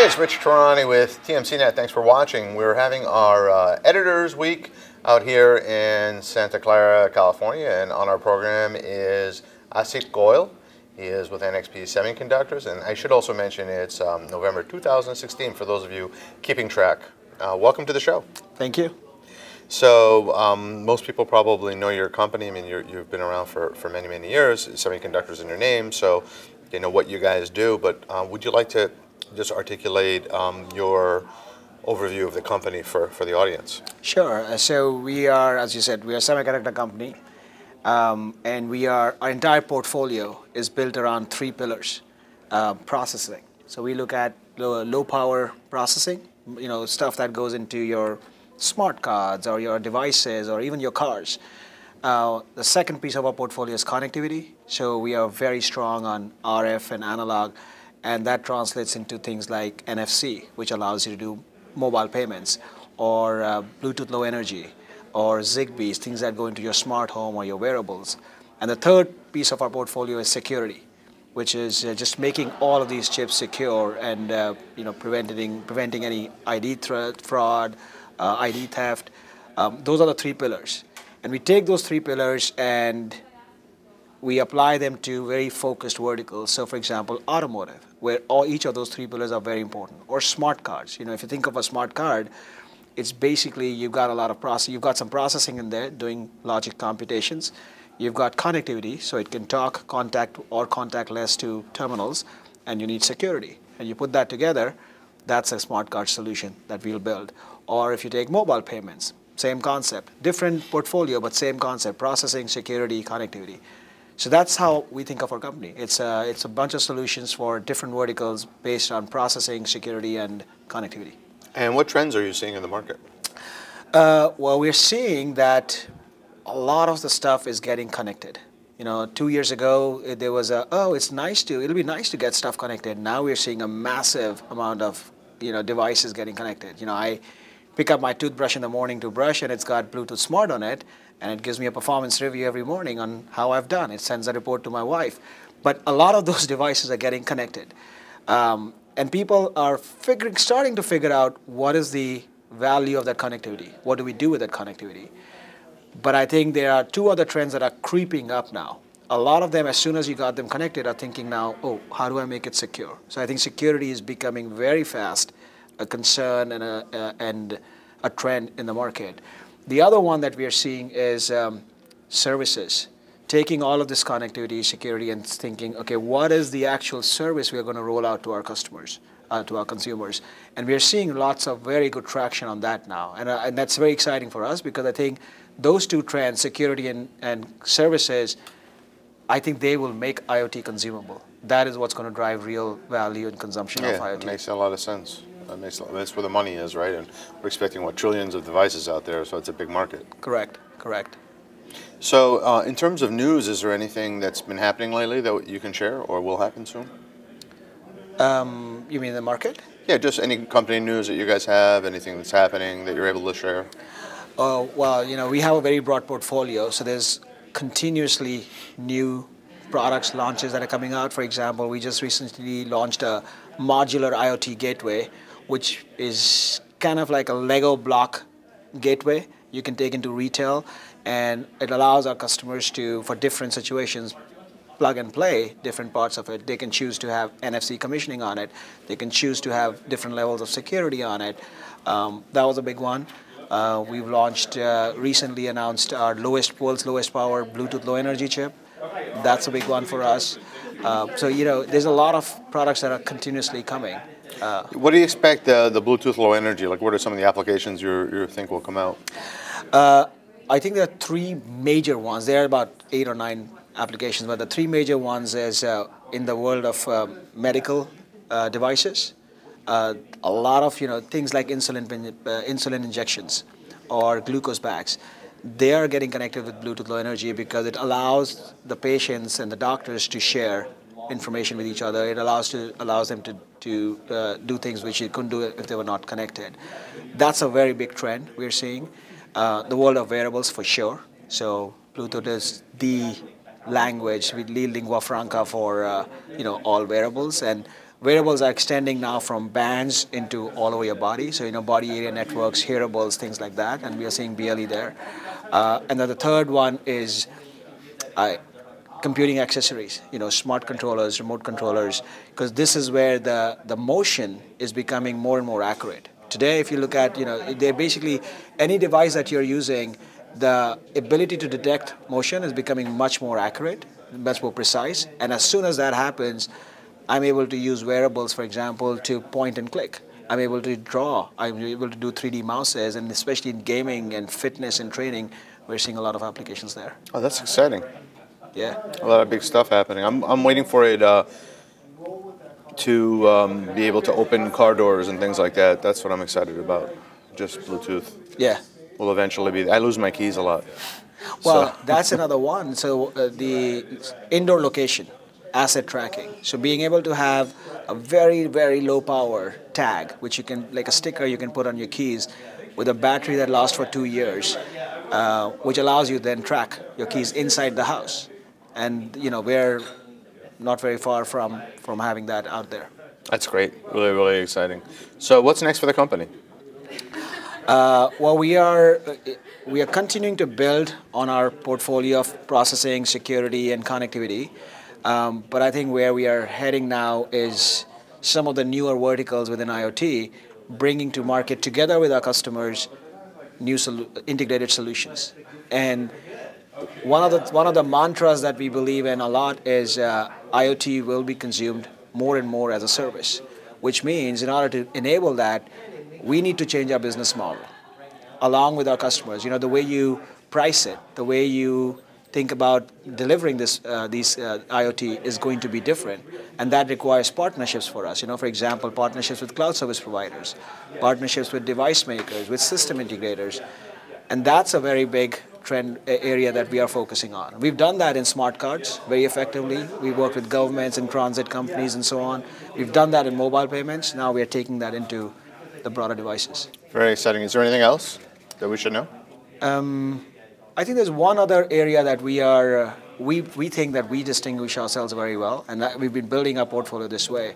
it's Rich Tehrani with TMCnet. Thanks for watching. We're having our Editors Week out here in Santa Clara, California, and on our program is Asit Goel. He is with NXP Semiconductors, and I should also mention it's November 2016 for those of you keeping track. Welcome to the show. Thank you. So most people probably know your company. I mean, you've been around for many, many years. Semiconductors in your name, so they know what you guys do. But would you like to just articulate your overview of the company for the audience? Sure. So we are, as you said, we are a semiconductor company, and our entire portfolio is built around three pillars. Processing. So we look at low power processing, stuff that goes into your smart cards or your devices or even your cars. The second piece of our portfolio is connectivity. So we are very strong on RF and analog, and that translates into things like NFC, which allows you to do mobile payments, or Bluetooth Low Energy, or Zigbee, things that go into your smart home or your wearables. And the third piece of our portfolio is security, which is just making all of these chips secure and preventing any ID fraud, ID theft. Those are the three pillars. And we take those three pillars and we apply them to very focused verticals. So for example, automotive, where each of those three pillars are very important. Or smart cards. If you think of a smart card, it's basically you've got you've got some processing in there doing logic computations. You've got connectivity, so it can talk, contact, or contactless to terminals, and you need security. And you put that together, that's a smart card solution that we'll build. Or if you take mobile payments, same concept. Different portfolio, but same concept, processing, security, connectivity. So that's how we think of our company. It's a bunch of solutions for different verticals based on processing, security, and connectivity. And what trends are you seeing in the market? Well, we're seeing that a lot of the stuff is getting connected. 2 years ago, there was it'll be nice to get stuff connected. Now we're seeing a massive amount of, devices getting connected. I pick up my toothbrush in the morning to brush, and it's got Bluetooth Smart on it, and it gives me a performance review every morning on how I've done. It sends a report to my wife. But a lot of those devices are getting connected. And people are starting to figure out what is the value of that connectivity. What do we do with that connectivity? But I think there are two other trends that are creeping up now. A lot of them, as soon as you got them connected, are thinking now, oh, how do I make it secure? So I think security is becoming very fast a concern and a trend in the market. The other one that we are seeing is services. Taking all of this connectivity, security, and thinking, okay, what is the actual service we are going to roll out to our customers, to our consumers? And we are seeing lots of very good traction on that now. And that's very exciting for us, because I think those two trends, security and services, I think they will make IoT consumable. That is what's going to drive real value and consumption of IoT. It makes a lot of sense. That's where the money is, right? And we're expecting, trillions of devices out there, so it's a big market. Correct. So in terms of news, is there anything that's been happening lately that you can share or will happen soon? You mean the market? Yeah, just any company news that you guys have, anything that's happening that you're able to share. Oh, well, we have a very broad portfolio, so there's continuously new products launches that are coming out. For example, we just recently launched a modular IoT gateway, which is kind of like a Lego block gateway you can take into retail, and it allows our customers to, for different situations, plug and play different parts of it. They can choose to have NFC commissioning on it. They can choose to have different levels of security on it. That was a big one. We've launched, recently announced our world's lowest power Bluetooth Low Energy chip. That's a big one for us. So, there's a lot of products that are continuously coming. What do you expect the Bluetooth Low Energy, like what are some of the applications you think will come out? I think there are three major ones. There are about 8 or 9 applications, but the three major ones is in the world of medical devices. A lot of things like insulin injections or glucose bags. They are getting connected with Bluetooth Low Energy because it allows the patients and the doctors to share information with each other. It allows them to do things which you couldn't do if they were not connected. That's a very big trend we're seeing. The world of wearables for sure. So Bluetooth is the language, the lingua franca for all wearables, and Wearables are extending now from bands into all over your body. So, body area networks, hearables, things like that. And we are seeing BLE there. And then the third one is computing accessories, smart controllers, remote controllers, because this is where the motion is becoming more and more accurate. Today, if you look at, they're basically any device that you're using, the ability to detect motion is becoming much more accurate, much more precise. And as soon as that happens, I'm able to use wearables, for example, to point and click. I'm able to draw. I'm able to do 3D mouses, and especially in gaming and fitness and training, we're seeing a lot of applications there. Oh, that's exciting. Yeah. A lot of big stuff happening. I'm waiting for it to be able to open car doors and things like that. That's what I'm excited about. Just Bluetooth. Yeah. Will eventually be. I lose my keys a lot. Well, So. that's another one. So the indoor location, asset tracking. So being able to have a very, very low power tag, which you can, like a sticker you can put on your keys, with a battery that lasts for 2 years, which allows you then track your keys inside the house. And we're not very far from having that out there. That's great. Really, really exciting. So what's next for the company? Well, we are continuing to build on our portfolio of processing, security, and connectivity. But I think where we are heading now is some of the newer verticals within IoT, bringing to market together with our customers new integrated solutions. And one of the mantras that we believe in a lot is IoT will be consumed more and more as a service, which means in order to enable that, we need to change our business model along with our customers. The way you price it, the way you think about delivering these IoT is going to be different, and that requires partnerships for us. For example, partnerships with cloud service providers, partnerships with device makers, with system integrators, and that's a very big trend area that we are focusing on. We've done that in smart cards very effectively. We work with governments and transit companies and so on. We've done that in mobile payments. Now we are taking that into the broader devices. Very exciting. Is there anything else that we should know? I think there's one other area that we think that we distinguish ourselves very well, and that we've been building our portfolio this way.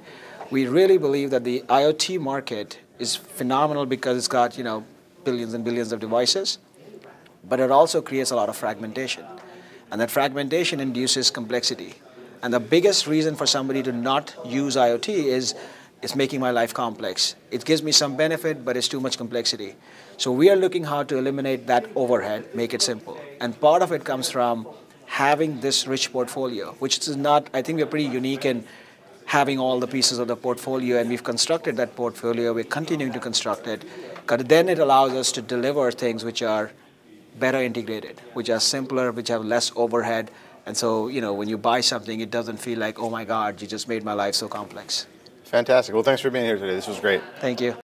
We really believe that the IoT market is phenomenal because it's got billions and billions of devices, but it also creates a lot of fragmentation, and that fragmentation induces complexity. And the biggest reason for somebody to not use IoT is it's making my life complex. It gives me some benefit, but it's too much complexity. So we are looking how to eliminate that overhead, make it simple. And part of it comes from having this rich portfolio, which is not, I think we're pretty unique in having all the pieces of the portfolio, and we've constructed that portfolio, we're continuing to construct it, because then it allows us to deliver things which are better integrated, which are simpler, which have less overhead. And so, when you buy something, it doesn't feel like, oh my God, you just made my life so complex. Fantastic. Well, thanks for being here today. This was great. Thank you.